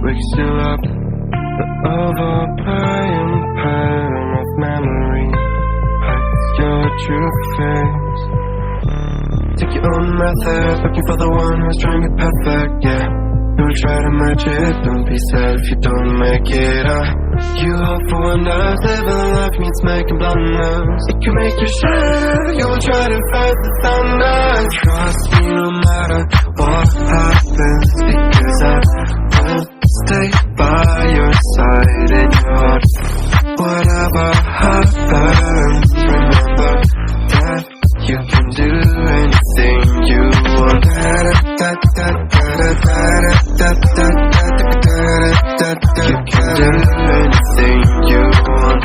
wakes you up. The overplaying pattern of memory hides your true face. Take your own method, looking for the one who's trying to be perfect, yeah. You'll try to match it, don't be sad if you don't make it up. You hope for wonders, living life means making blunders. It can make you shine, you'll try to fight the thunder. Trust me no matter what happens, because I will stay by your side in your heart. Whatever happens, remember that you can do anything you want. You can do anything you want.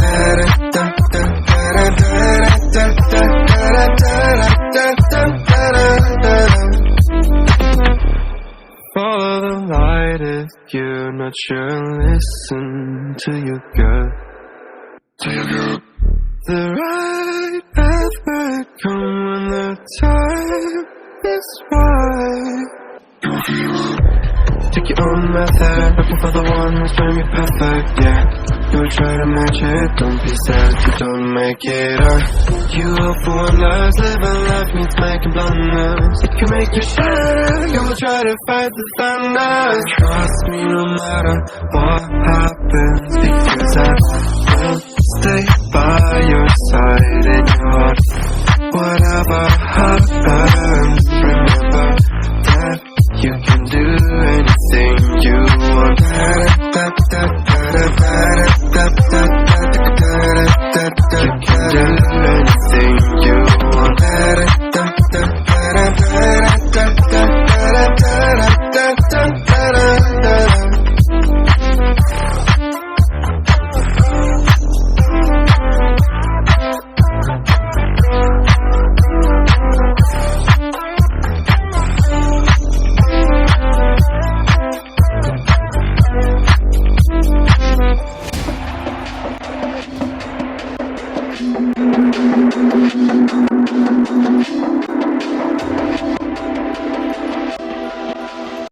Follow the light if you're not sure. Listen to your gut. The right path might come when the time is right. Take your own method, looking for the one who's trying to be perfect, yeah. You'll try to match it, don't be sad if you don't make it up. You hope for wonders, living life means making blunders. It can make you shine, you'll try to fight the thunder. Trust me no matter what happens, because I will stay by your side in your heart. Whatever happens, remember that you can do anything